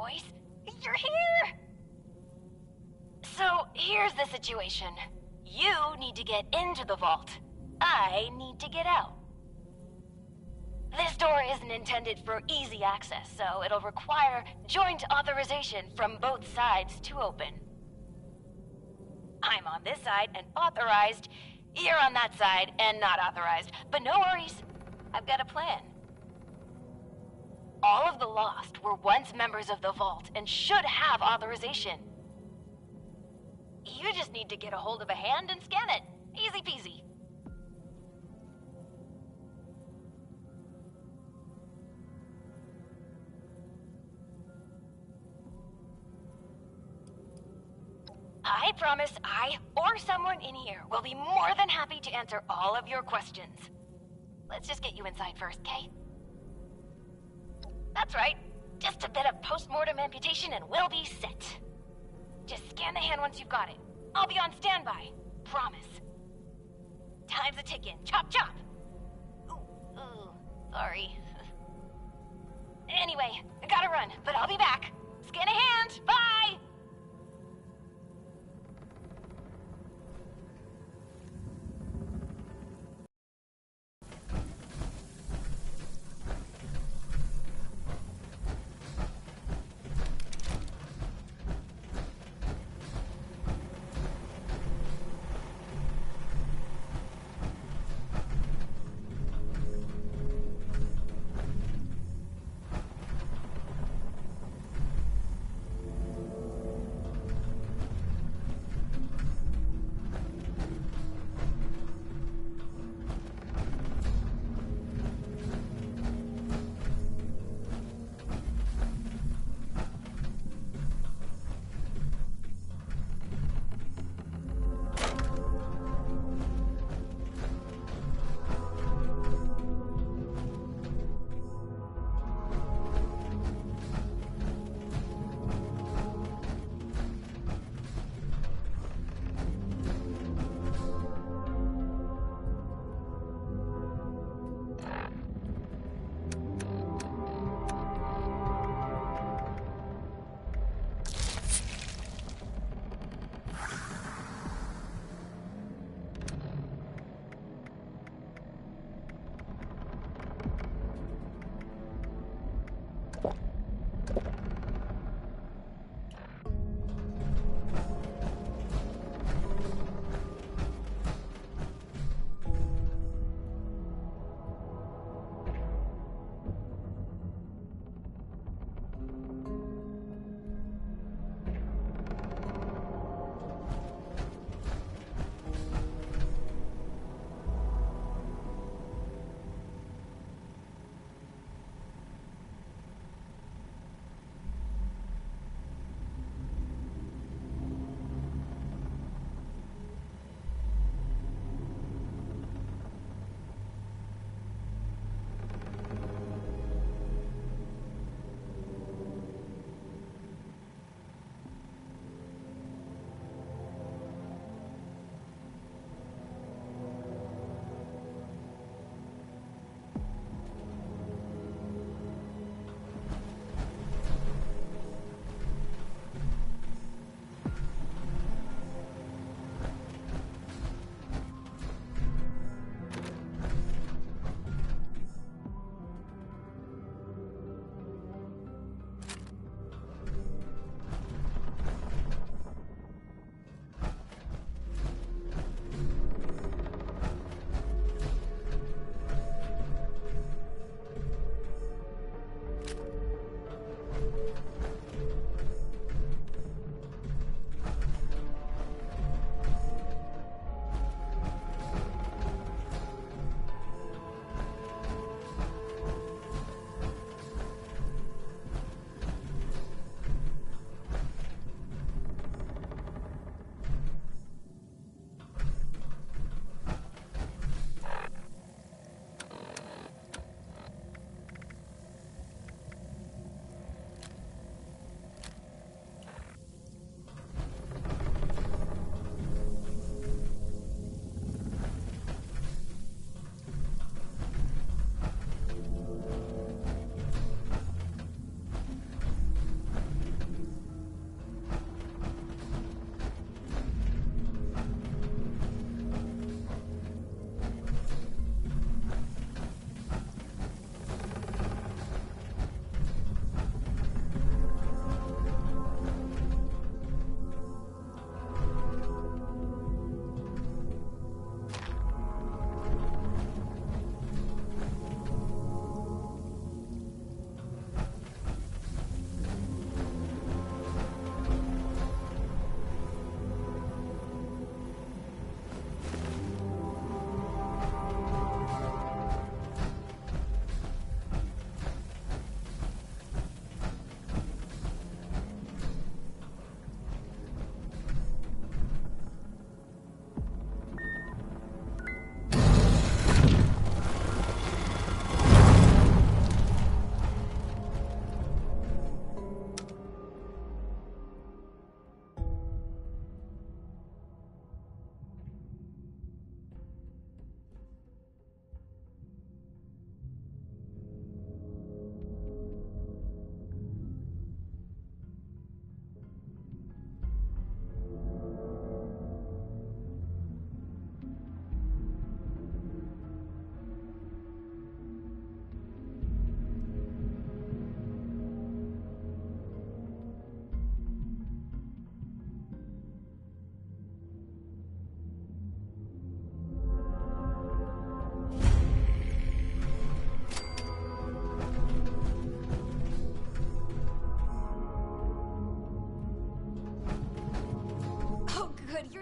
boys. You're here! So, here's the situation. You need to get into the vault. I need to get out. This door isn't intended for easy access, so it'll require joint authorization from both sides to open. I'm on this side and authorized. You're on that side and not authorized. But no worries. I've got a plan. All of the Lost were once members of the Vault and should have authorization. You just need to get a hold of a hand and scan it. Easy peasy. I promise I, or someone in here, will be more than happy to answer all of your questions. Let's just get you inside first, okay? That's right. Just a bit of post-mortem amputation and we'll be set. Just scan the hand once you've got it. I'll be on standby. Promise. Time's a ticking. Chop, chop! Ooh, sorry. Anyway, I gotta run, but I'll be back. Scan a hand! Bye!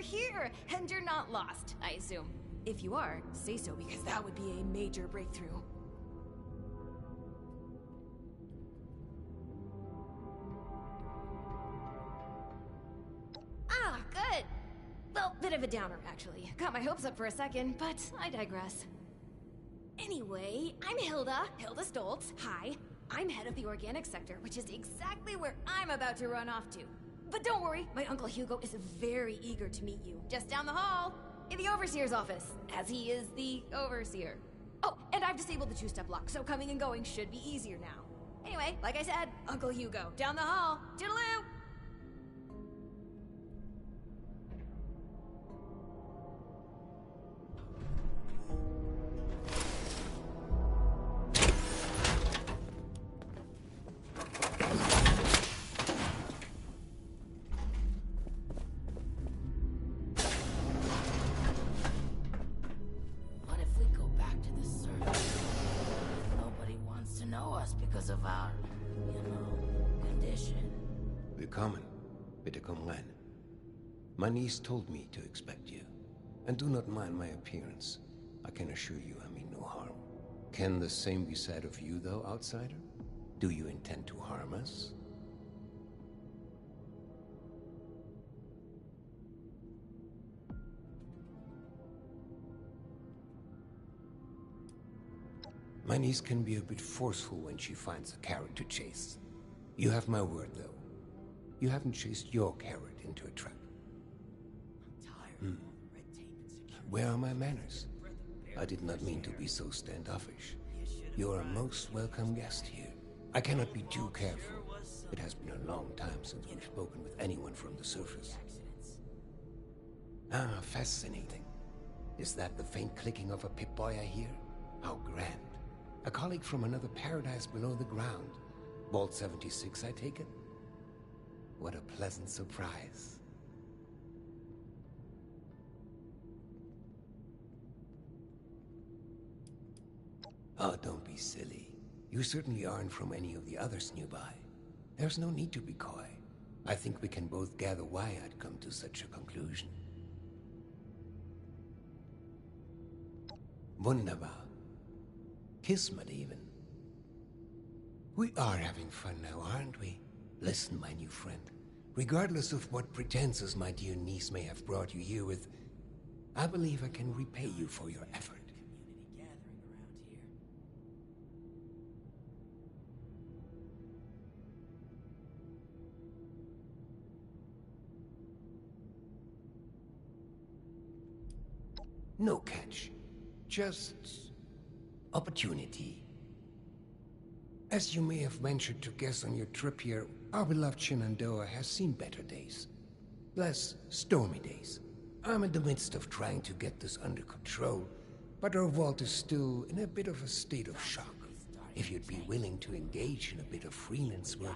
here, and you're not lost, I assume. If you are, say so, because that would be a major breakthrough. Ah, good. Well, bit of a downer, actually. Got my hopes up for a second, but I digress. Anyway, I'm Hilda Stoltz. Hi. I'm head of the organic sector, which is exactly where I'm about to run off to. But don't worry, my Uncle Hugo is very eager to meet you. Just down the hall, in the Overseer's office, as he is the Overseer. Oh, and I've disabled the two-step lock, so coming and going should be easier now. Anyway, like I said, Uncle Hugo, down the hall. Toodaloo! Because of our, condition. Willkommen. Bitte komm rein. My niece told me to expect you. And do not mind my appearance. I can assure you I mean no harm. Can the same be said of you, though, outsider? Do you intend to harm us? My niece can be a bit forceful when she finds a carrot to chase. You have my word, though. You haven't chased your carrot into a trap. I'm tired of red tape and security. Where are my manners? I did not mean to be so standoffish. You're a most welcome guest here. I cannot be too careful. It has been a long time since we've spoken with anyone from the surface. Ah, fascinating. Is that the faint clicking of a Pip-Boy I hear? How grand. A colleague from another paradise below the ground. Vault 76, I take it? What a pleasant surprise. Oh, don't be silly. You certainly aren't from any of the others nearby. There's no need to be coy. I think we can both gather why I'd come to such a conclusion. Wunderbar. Kismet, even. We are having fun now, aren't we? Listen, my new friend. Regardless of what pretenses my dear niece may have brought you here with, I believe I can repay you for your effort. Community gathering around here. No catch. Just opportunity. As you may have ventured to guess on your trip here, our beloved Shenandoah has seen better days. Less stormy days. I'm in the midst of trying to get this under control, but our vault is still in a bit of a state of shock. If you'd be willing to engage in a bit of freelance work,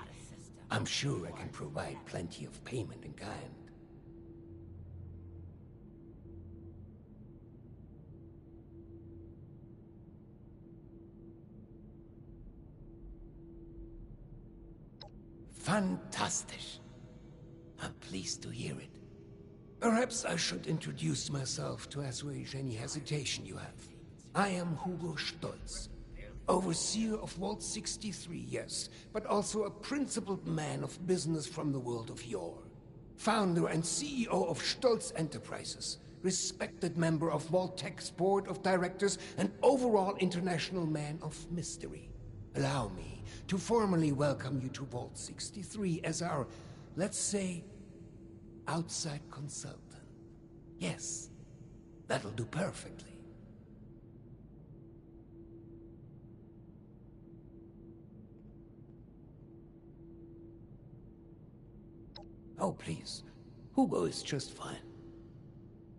I'm sure I can provide plenty of payment in kind. Fantastic. I'm pleased to hear it. Perhaps I should introduce myself to assuage any hesitation you have. I am Hugo Stoltz, overseer of Vault 63, yes, but also a principled man of business from the world of yore. Founder and CEO of Stoltz Enterprises, respected member of Vault-Tech's board of directors, and overall international man of mystery. Allow me to formally welcome you to Vault 63 as our, let's say, outside consultant. Yes, that'll do perfectly. Oh, please. Hugo is just fine.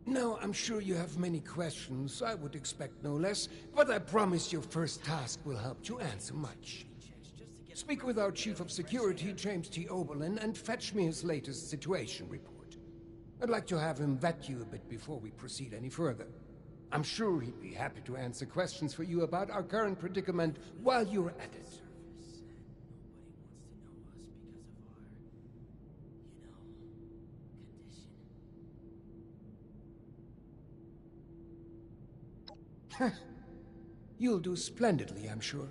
Now, I'm sure you have many questions. I would expect no less, but I promise your first task will help to answer much. Speak with our Chief of Security, James T. Oberlin, and fetch me his latest situation report. I'd like to have him vet you a bit before we proceed any further. I'm sure he'd be happy to answer questions for you about our current predicament while you're at it. You'll do splendidly, I'm sure.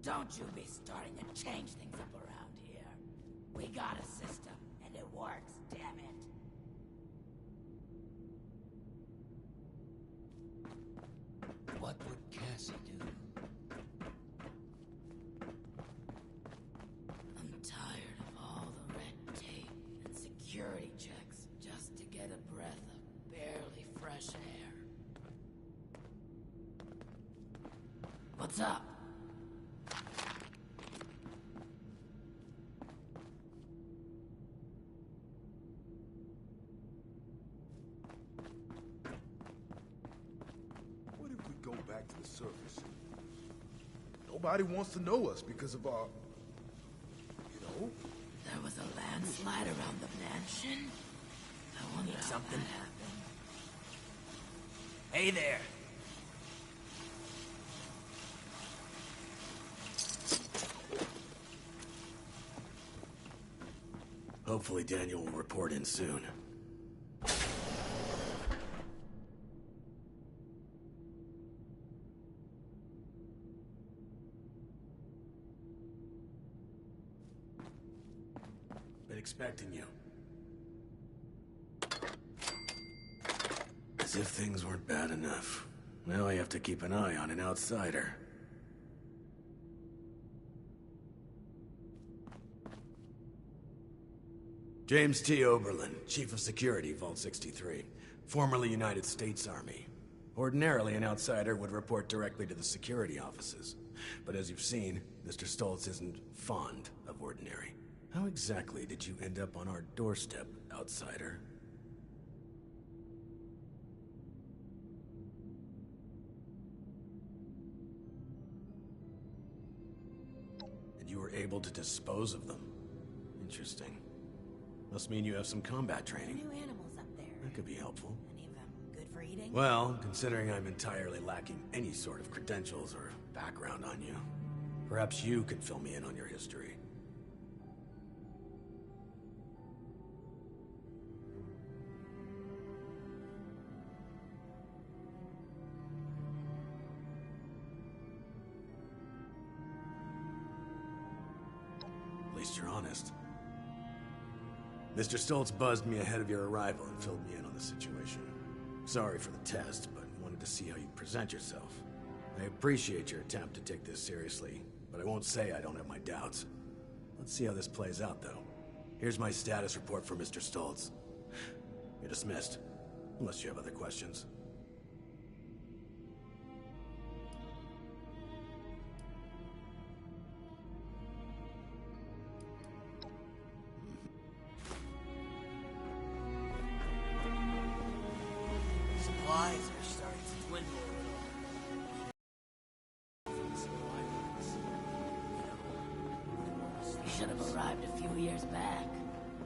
Don't you be starting to change things up around here. We got a system, and it works, damn it. What would Cassie do? I'm tired of all the red tape and security checks just to get a breath of barely fresh air. What's up? What if we go back to the surface? Nobody wants to know us because of our... you know? There was a landslide around the mansion? I wonder how something? that happened. Hey there! Hopefully Daniel will report in soon. Been expecting you. As if things weren't bad enough. Now I have to keep an eye on an outsider. James T. Oberlin, Chief of Security, Vault 63. Formerly United States Army. Ordinarily, an outsider would report directly to the security offices. But as you've seen, Mr. Stoltz isn't fond of ordinary. How exactly did you end up on our doorstep, outsider? And you were able to dispose of them. Interesting. Must mean you have some combat training. New animals up there. That could be helpful. Any of them good for eating? Well, considering I'm entirely lacking any sort of credentials or background on you, perhaps you could fill me in on your history. At least you're honest. Mr. Stoltz buzzed me ahead of your arrival and filled me in on the situation. Sorry for the test, but wanted to see how you'd present yourself. I appreciate your attempt to take this seriously, but I won't say I don't have my doubts. Let's see how this plays out, though. Here's my status report for Mr. Stoltz. You're dismissed, unless you have other questions. Supplies are starting to dwindle a little. You should have arrived a few years back.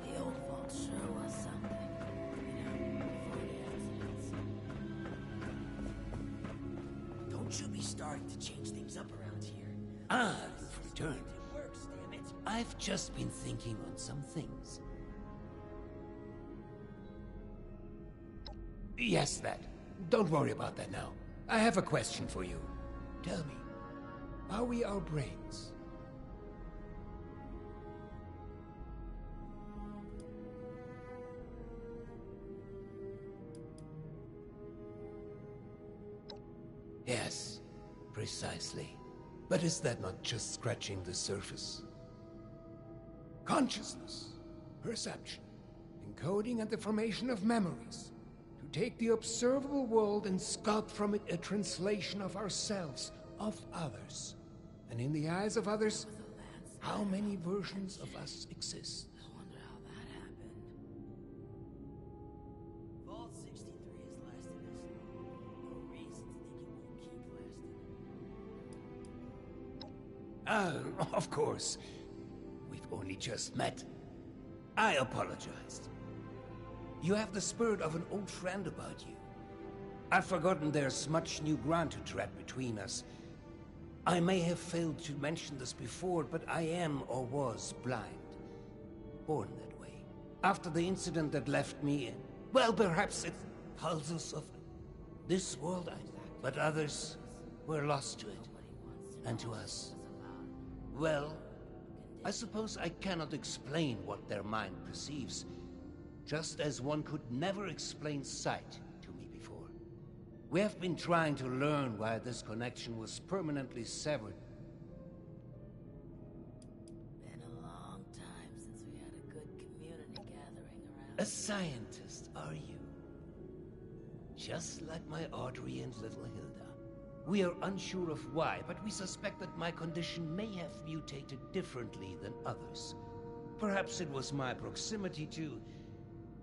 The old vault sure was something. Before the accidents. Don't you be starting to change things up around here. Ah, you've returned. It works, damn it. I've just been thinking on some things. Yes, that. Don't worry about that now. I have a question for you. Tell me, are we our brains? Yes, precisely. But is that not just scratching the surface? Consciousness, perception, encoding and the formation of memories. To take the observable world and sculpt from it a translation of ourselves, of others. And in the eyes of others, how many versions of us exist? I wonder how that happened. Vault 63 has lasted this long. No reason to think it won't keep lasting. Of course. We've only just met. I apologized. You have the spirit of an old friend about you. I've forgotten there's much new ground to tread between us. I may have failed to mention this before, but I am or was blind. born that way. After the incident that left me, well, perhaps it pulses of this world, but others were lost to it, and to us. Well, I suppose I cannot explain what their mind perceives, just as one could never explain sight to me before. We have been trying to learn why this connection was permanently severed. Been a long time since we had a good community gathering around. A scientist, are you? Just like my Audrey and little Hilda. We are unsure of why, but we suspect that my condition may have mutated differently than others. Perhaps it was my proximity to...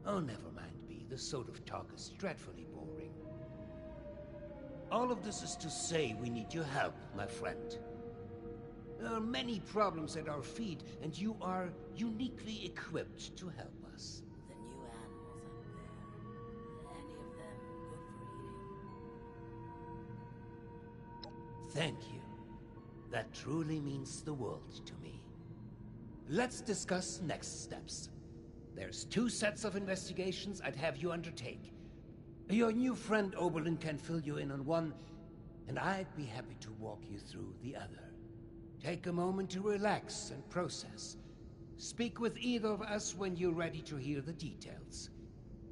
Oh, never mind, B. This sort of talk is dreadfully boring. All of this is to say we need your help, my friend. There are many problems at our feet, and you are uniquely equipped to help us. The new animals up there. Any of them good for eating? Thank you. That truly means the world to me. Let's discuss next steps. There's 2 sets of investigations I'd have you undertake. Your new friend Oberlin can fill you in on one, and I'd be happy to walk you through the other. Take a moment to relax and process. Speak with either of us when you're ready to hear the details.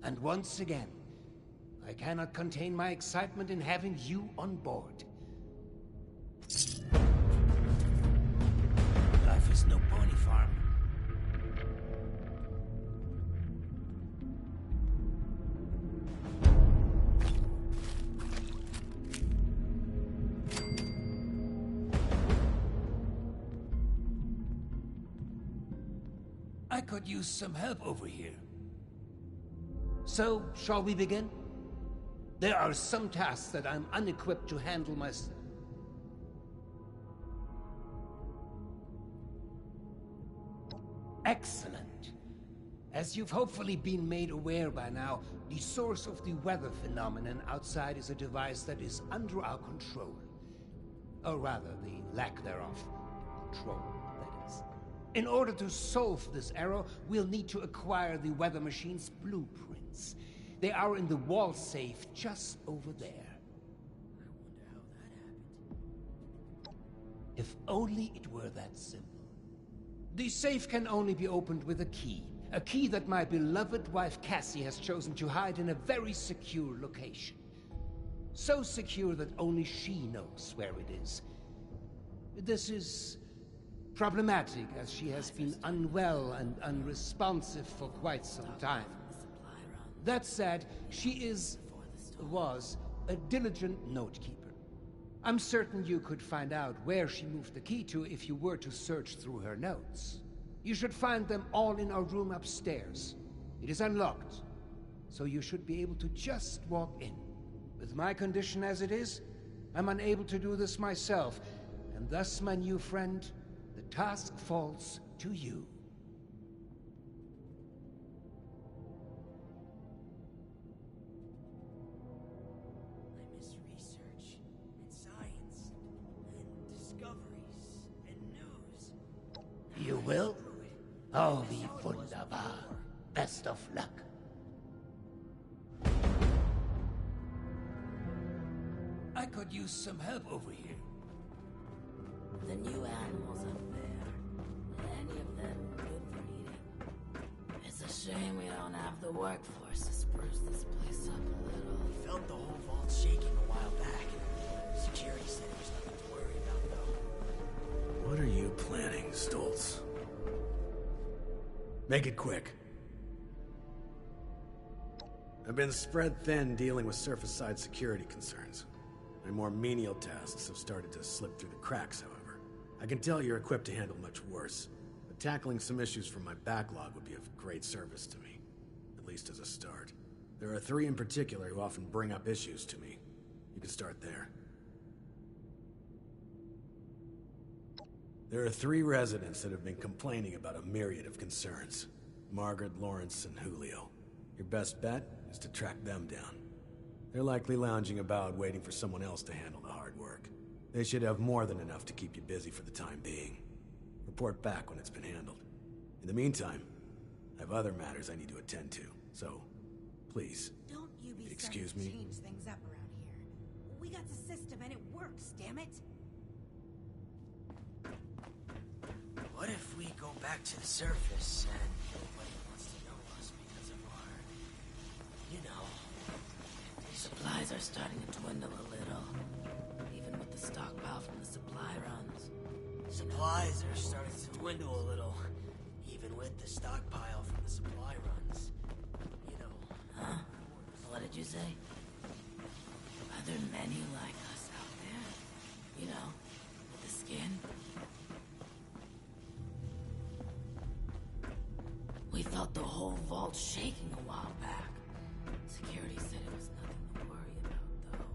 And once again, I cannot contain my excitement in having you on board. Life is no pony farm. I could use some help over here. So, shall we begin? There are some tasks that I'm unequipped to handle myself. Excellent. As you've hopefully been made aware by now, the source of the weather phenomenon outside is a device that is under our control. Or rather, the lack thereof. Control, that is. In order to solve this error, we'll need to acquire the weather machine's blueprints. They are in the wall safe just over there. I wonder how that happened. If only it were that simple. The safe can only be opened with a key that my beloved wife Cassie has chosen to hide in a very secure location. So secure that only she knows where it is. This is problematic, as she has been unwell and unresponsive for quite some time. That said, she was a diligent note-keeper. I'm certain you could find out where she moved the key to if you were to search through her notes. You should find them all in our room upstairs. It is unlocked, so you should be able to just walk in. With my condition as it is, I'm unable to do this myself, and thus, my new friend, the task falls to you. I miss research, and science, and discoveries, and news. You will? Oh, wie wunderbar. Best of luck. I could use some help over here. The new animals up there. Any of them good for eating. It's a shame we don't have the workforce to spruce this place up a little. We felt the whole vault shaking a while back. Security said there's nothing to worry about, though. What are you planning, Stoltz? Make it quick. I've been spread thin dealing with surface-side security concerns. My more menial tasks have started to slip through the cracks, however. I can tell you're equipped to handle much worse, but tackling some issues from my backlog would be of great service to me, at least as a start. There are 3 in particular who often bring up issues to me. You can start there. There are 3 residents that have been complaining about a myriad of concerns. Margaret, Lawrence, and Julio. Your best bet is to track them down. They're likely lounging about waiting for someone else to handle the hard work. They should have more than enough to keep you busy for the time being. Report back when it's been handled. In the meantime, I have other matters I need to attend to, so please. Don't you be Excuse starting to me? change things up around here. We got the system and it works, damn it. What if we go back to the surface and nobody wants to know us because of our... you know... Supplies are starting to dwindle a little. Even with the stockpile from the supply runs. Supplies are starting to dwindle a little. Even with the stockpile from the supply runs. You know... Huh? What did you say? Are there many like us out there? You know, with the skin? We thought the whole vault's shaking a while back. Security said it was nothing to worry about, though.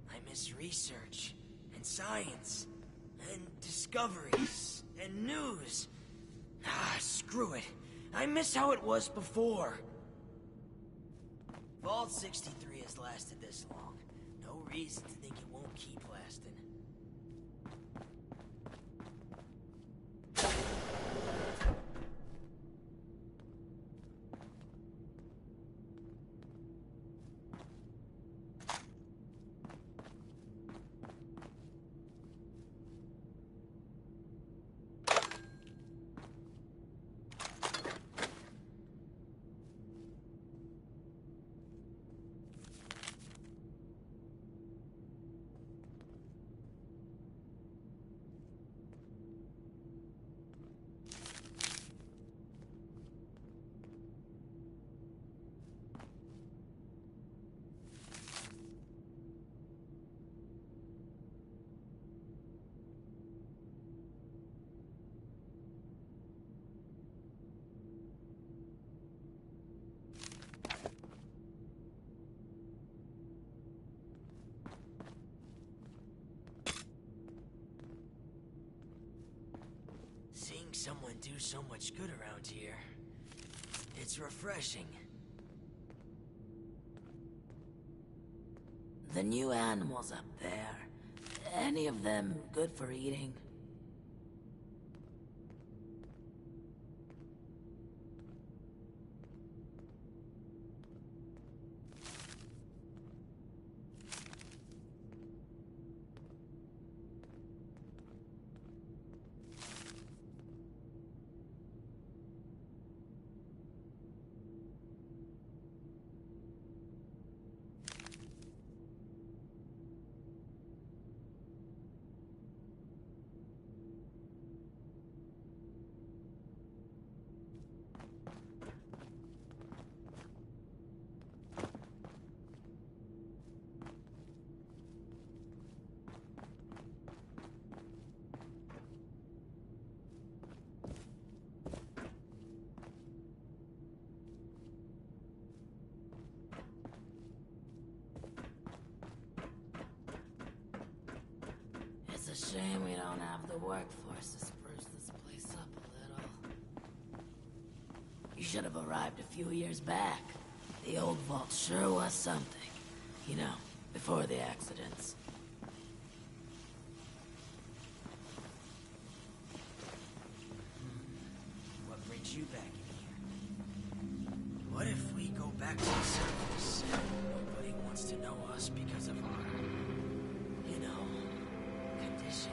I miss research, and science, and discoveries, and news. Ah, screw it. I miss how it was before. Vault 63 has lasted this long. No reason to think it won't keep lasting. Seeing someone do so much good around here, it's refreshing. The new animals up there. Any of them good for eating? It's a shame we don't have the workforce to spruce this place up a little. You should have arrived a few years back. The old vault sure was something. You know, before the accidents. What brings you back in here? What if we go back to the surface and nobody wants to know us because of our, you know, condition?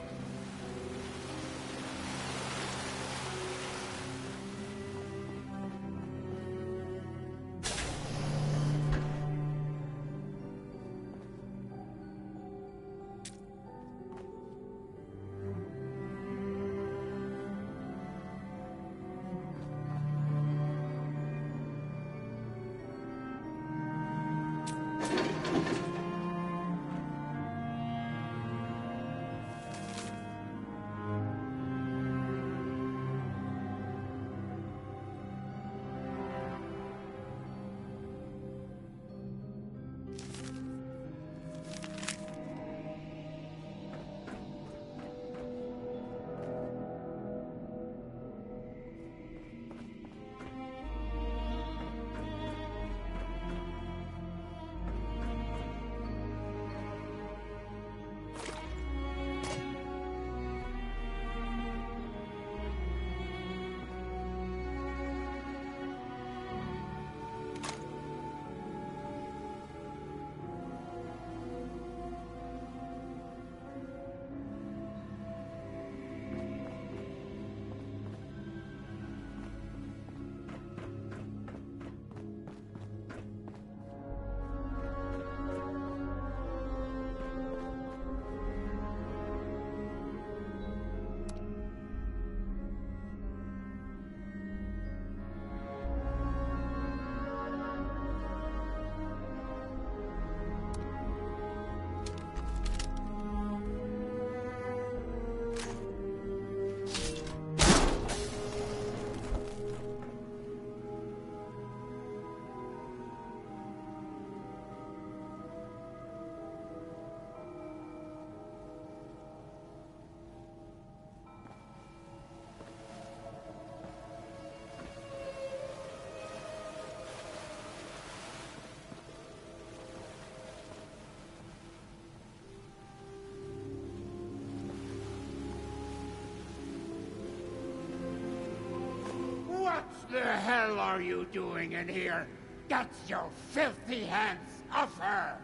the hell are you doing in here? Get your filthy hands off her!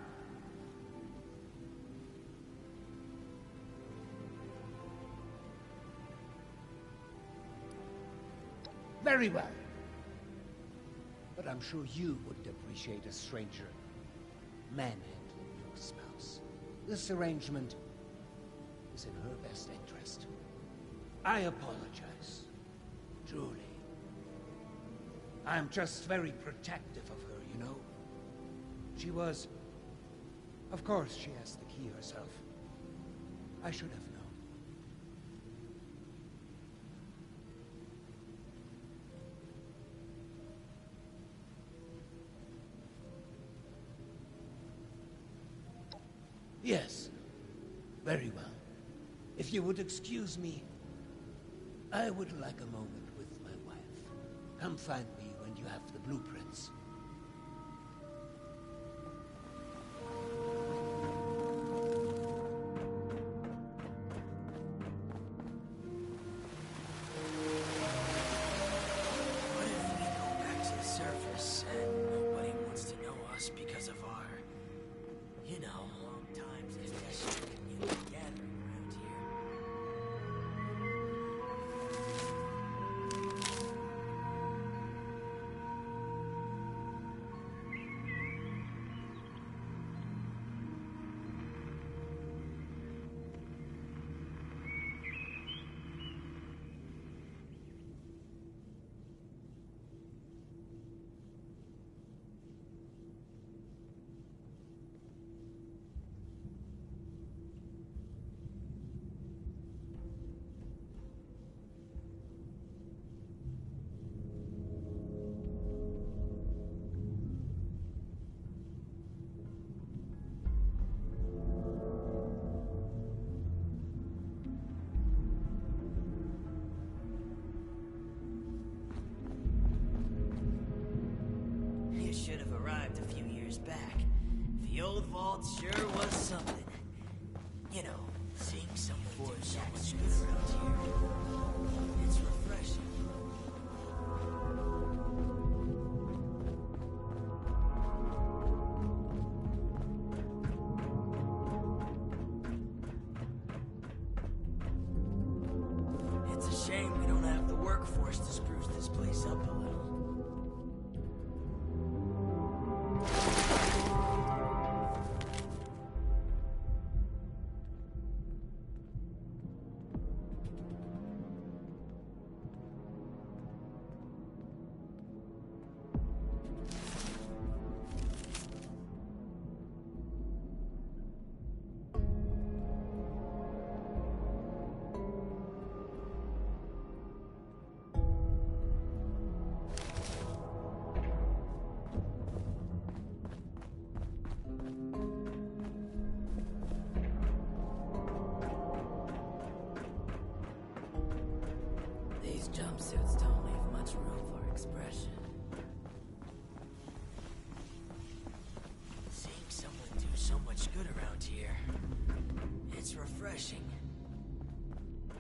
Very well. But I'm sure you wouldn't appreciate a stranger manhandling your spouse. This arrangement is in her best interest. I apologize. Truly. I'm just very protective of her, you know? She was... Of course she has the key herself. I should have known. Yes. Very well. If you would excuse me, I would like a moment with my wife. Come find me when you have the blueprints. What if we go back to the surface and nobody wants to know us because of our, you know, long times as a community gathering around here? You should have arrived a few years back. The old vault sure was something. You know, seeing someone do so much good around here. It's refreshing. It's a shame we don't have the workforce to spruce this place up a little. These jumpsuits don't leave much room for expression. Seeing someone do so much good around here, it's refreshing.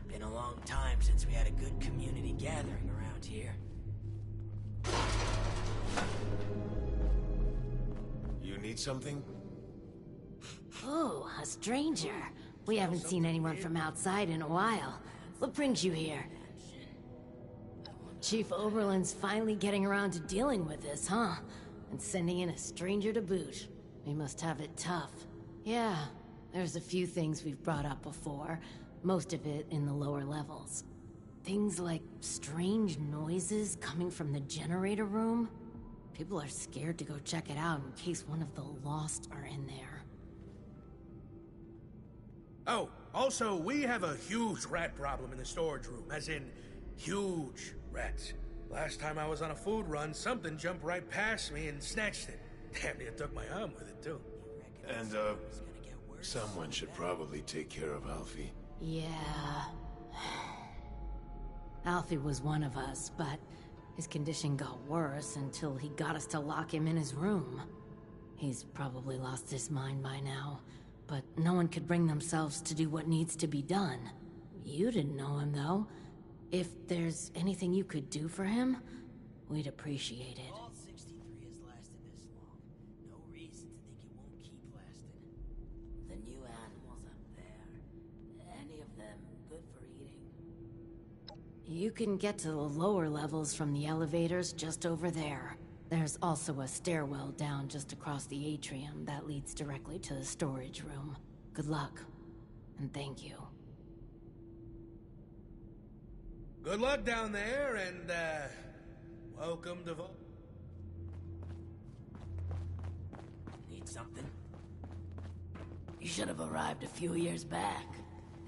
Been a long time since we had a good community gathering around here. You need something? Oh, a stranger. We haven't seen anyone from outside in a while. What brings you here? Chief Oberlin's finally getting around to dealing with this, huh? And sending in a stranger to boot. We must have it tough. Yeah, there's a few things we've brought up before. Most of it in the lower levels. Things like strange noises coming from the generator room. People are scared to go check it out in case one of the Lost are in there. Oh, also, we have a huge rat problem in the storage room, as in, huge rats. Last time I was on a food run, something jumped right past me and snatched it. Damn near took my arm with it, too. And, someone should probably take care of Alfie. Yeah. Alfie was one of us, but his condition got worse until he got us to lock him in his room. He's probably lost his mind by now, but no one could bring themselves to do what needs to be done. You didn't know him, though. If there's anything you could do for him, we'd appreciate it. Vault 63 has lasted this long. No reason to think it won't keep lasting. The new animals up there, any of them good for eating? You can get to the lower levels from the elevators just over there. There's also a stairwell down just across the atrium that leads directly to the storage room. Good luck, and thank you. Good luck down there, and, welcome to Vault. Need something? You should have arrived a few years back.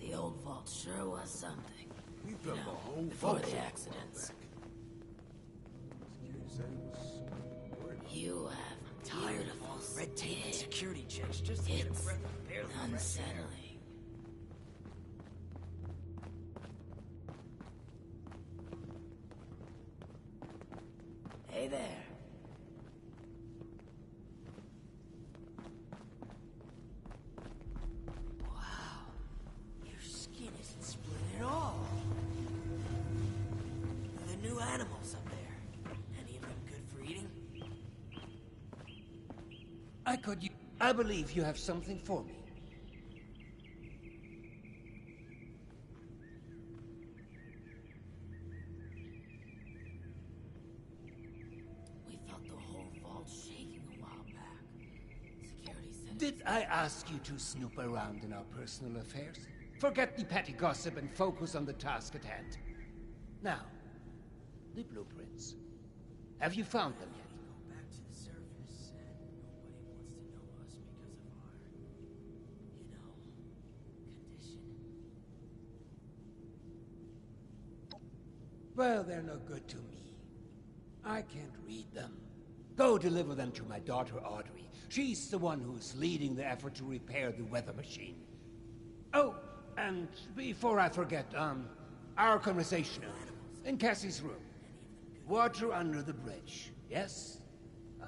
The old vault sure was something. We built the whole before vault the accidents. Security said it was working. You have Tired of all the red tape and security checks just to get a It's breath of barely fresh air. unsettling. Hey there. Wow, your skin isn't split at all. The new animals up there, any of them good for eating? I believe you have something for me. We felt the whole vault shaking a while back. Security said... Did I ask you to snoop around in our personal affairs? Forget the petty gossip and focus on the task at hand. Now, the blueprints. Have you found them yet? We go back to the surface, and nobody wants to know us because of our, condition. Well, they're no good to me. I can't read them. Go deliver them to my daughter, Audrey. She's the one who's leading the effort to repair the weather machine. Oh, and before I forget, our conversation in Cassie's room. Water under the bridge, yes?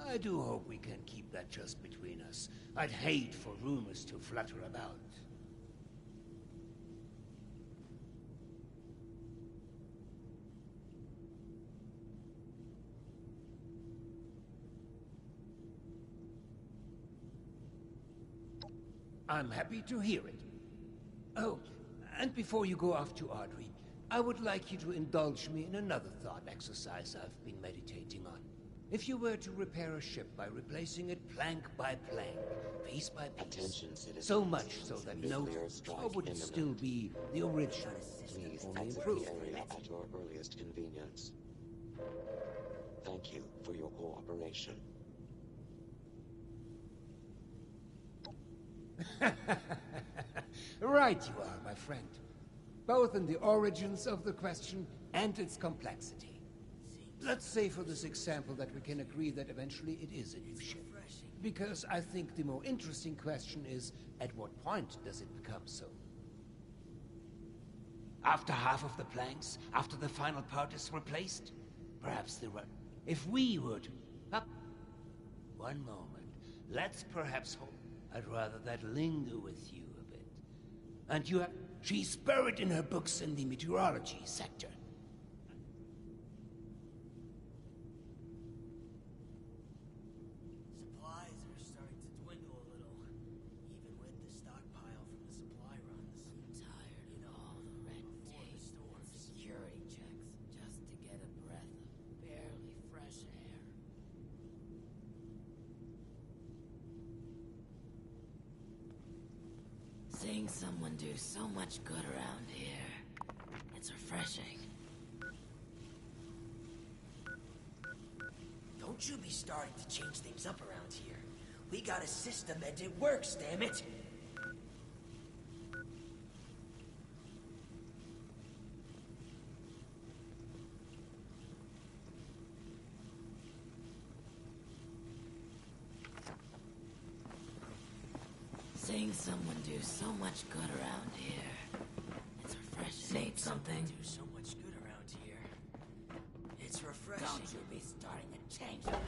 I do hope we can keep that just between us. I'd hate for rumors to flutter about. I'm happy to hear it. Oh, and before you go off to Audrey, I would like you to indulge me in another thought exercise I've been meditating on. If you were to repair a ship by replacing it plank by plank, piece by piece, so much so that no or would it still be the original, Please only exit improved. the area at your earliest convenience. Thank you for your cooperation. Right you are, my friend. Both in the origins of the question and its complexity. Let's say for this example that we can agree that eventually it is a new ship. Because I think the more interesting question is, at what point does it become so? After half of the planks? After the final part is replaced? Perhaps the run. If we were to... Up. One moment. Let's perhaps hold... I'd rather that linger with you a bit. And you have... She's buried in her books in the meteorology sector. Supplies are starting to dwindle a little, even with the stockpile from the supply runs. I'm tired of all the red tape and security checks just to get a breath of barely fresh air. Seeing someone do so much good around here, it's refreshing. Don't you be starting to change things up around here. We got a system and it works, damn it! Seeing someone do so much good around here, it's refreshing. Need something? Do so much good around here. It's refreshing. Don't you be starting to change it.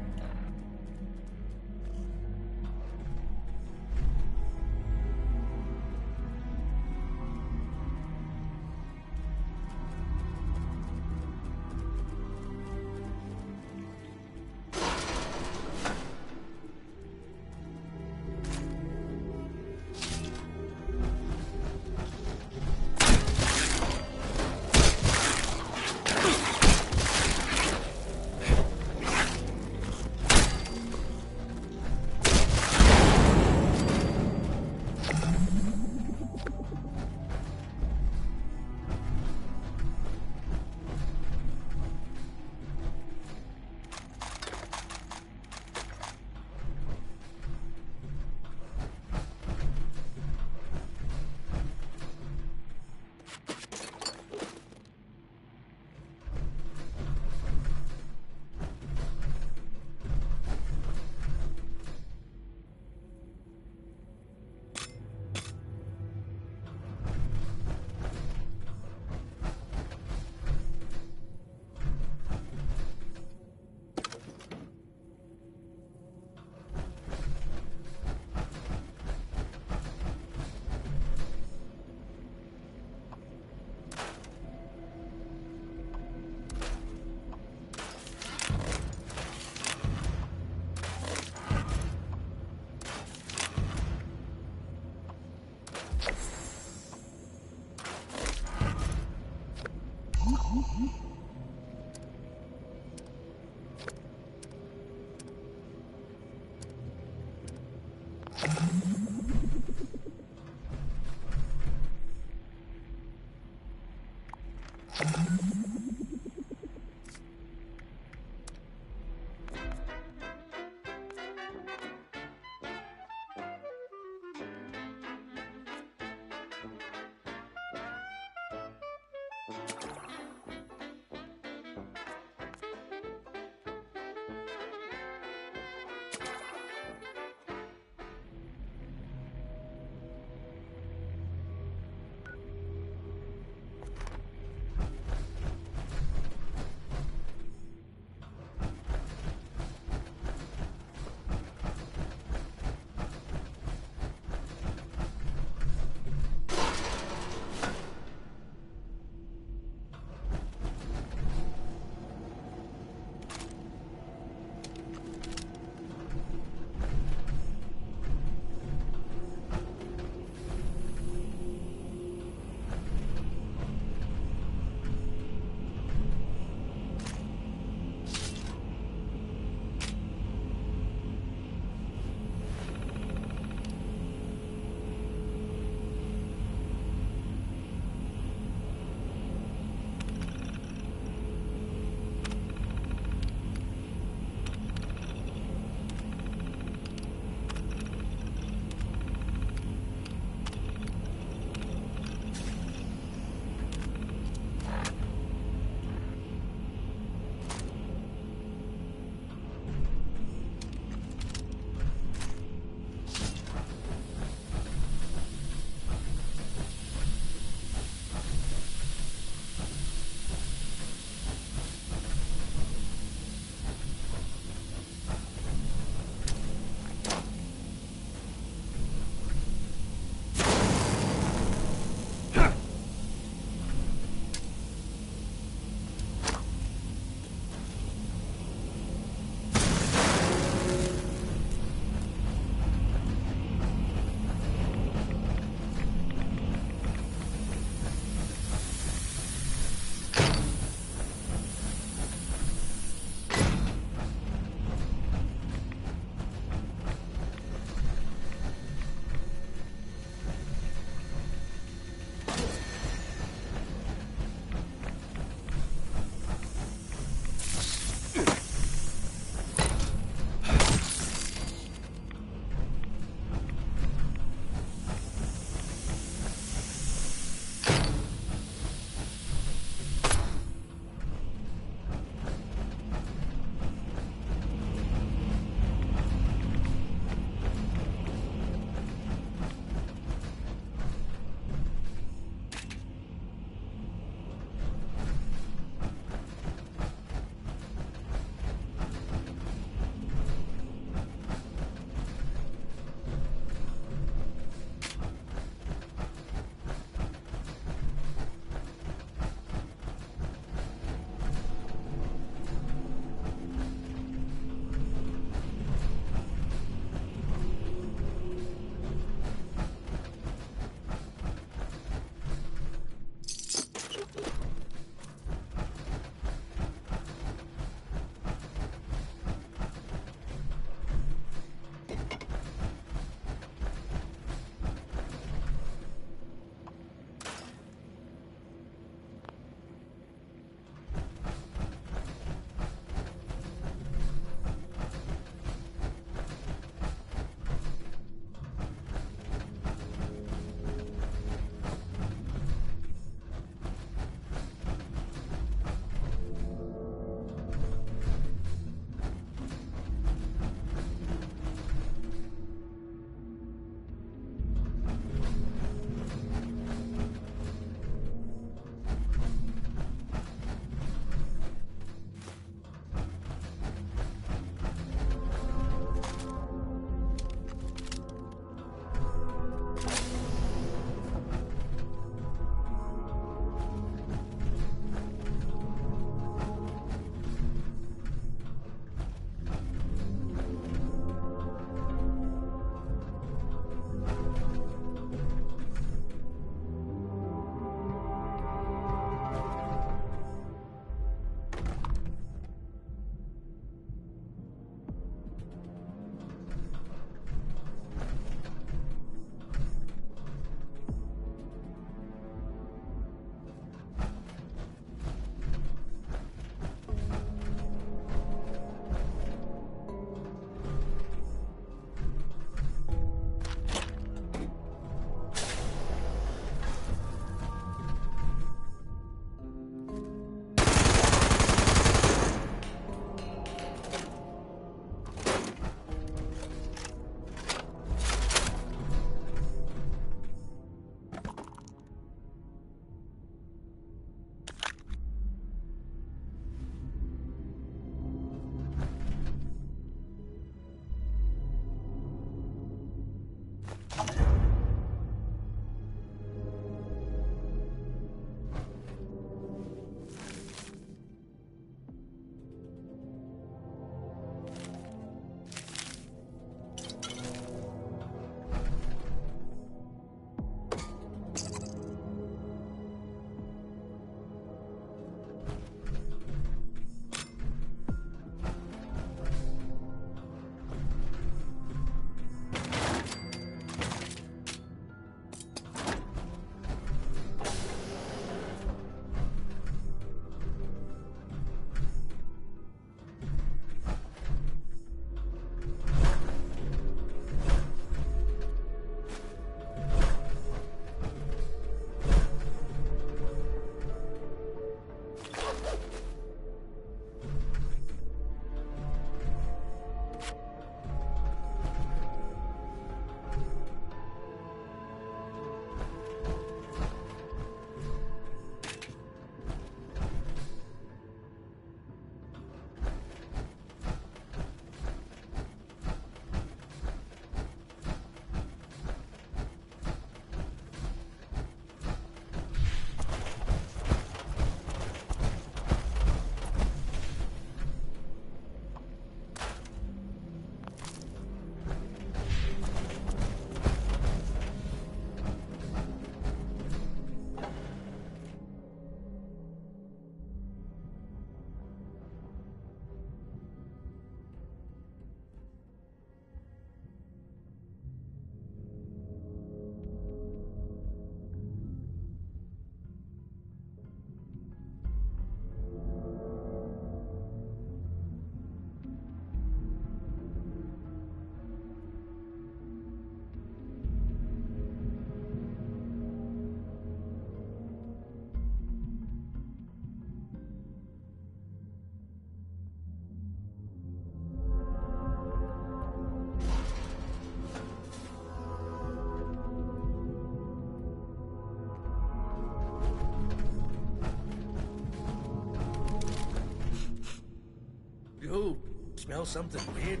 You smell something weird?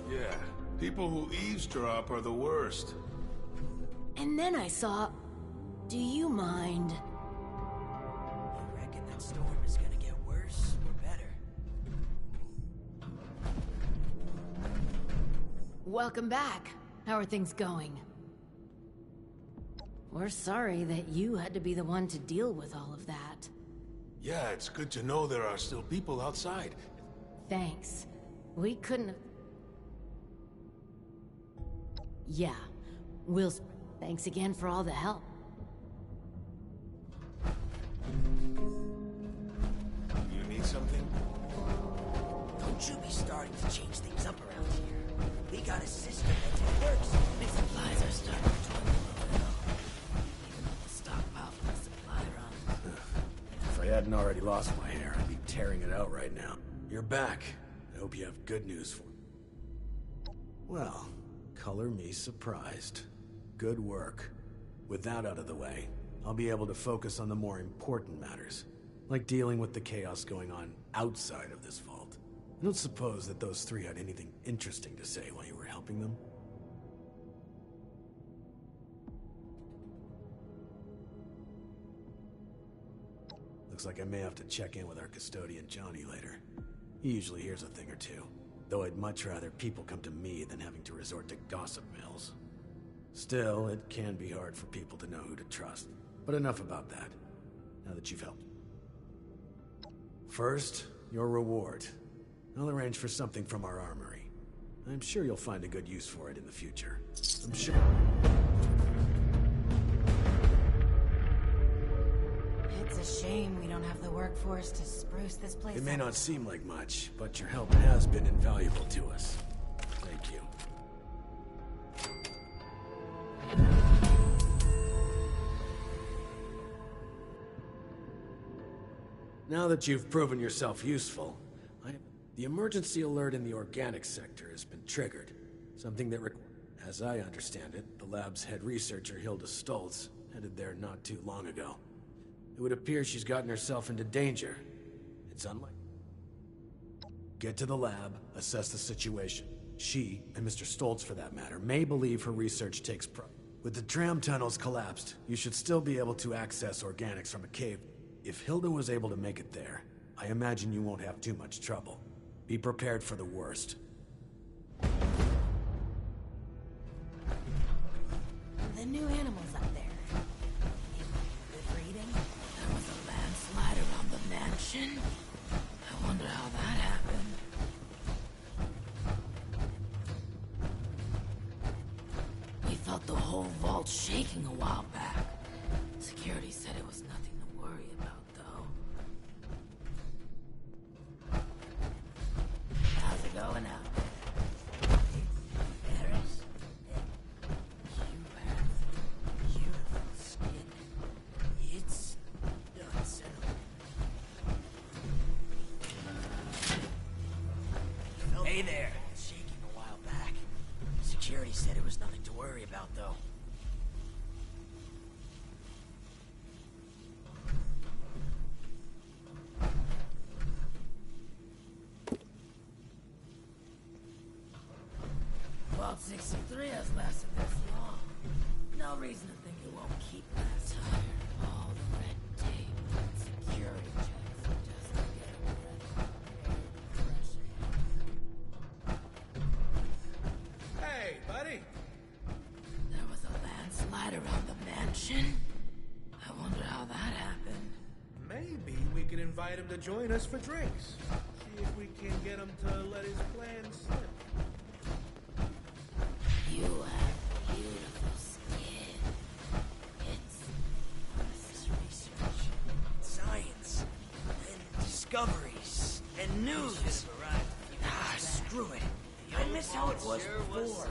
Yeah, people who eavesdrop are the worst. And then I saw... Do you mind? You reckon that storm is gonna get worse or better? Welcome back. How are things going? We're sorry that you had to be the one to deal with all of that. Yeah, it's good to know there are still people outside. Thanks. We couldn't have... Yeah. Thanks again for all the help. You need something? Don't you be starting to change things up around here. We got a system that works. The supplies are starting to dwindle a little. Even with the stockpile from the supply run. If I hadn't already lost my hair, I'd be tearing it out right now. You're back. I hope you have good news for me. Well, color me surprised. Good work. With that out of the way, I'll be able to focus on the more important matters, like dealing with the chaos going on outside of this vault. I don't suppose that those three had anything interesting to say while you were helping them? Looks like I may have to check in with our custodian Johnny later. He usually hears a thing or two, though I'd much rather people come to me than having to resort to gossip mills. Still, it can be hard for people to know who to trust. But enough about that, now that you've helped. First, your reward. I'll arrange for something from our armory. I'm sure you'll find a good use for it in the future. I'm sure... It's a shame we don't have the workforce to spruce this place up. It may not seem like much, but your help has been invaluable to us. Thank you. Now that you've proven yourself useful, the emergency alert in the organic sector has been triggered. Something that, as I understand it, the lab's head researcher Hilda Stoltz headed there not too long ago. It would appear she's gotten herself into danger. It's unlikely. Get to the lab, assess the situation. She, and Mr. Stoltz for that matter, may believe her research takes With the tram tunnels collapsed, you should still be able to access organics from a cave. If Hilda was able to make it there, I imagine you won't have too much trouble. Be prepared for the worst. The new animals up there. Good reading? There was a landslide around the mansion. I wonder how that happened. We felt the whole vault shaking a while back. Security said it was nothing to worry about, though. How's it going out? Paris? You have beautiful skin. It's unsettling. Hey there! Shaking a while back. Security said it was nothing to worry about, though. Vault 63 has lasted this long. No reason to think it won't keep that tired. All the red tape and security checks just to get a breath of fresh air. Hey, buddy! There was a landslide around the mansion? I wonder how that happened. Maybe we could invite him to join us for drinks. See if we can get him to let his plan slip. You have beautiful skin. It's research, science, and discoveries, and news. Screw it. I miss how it was before.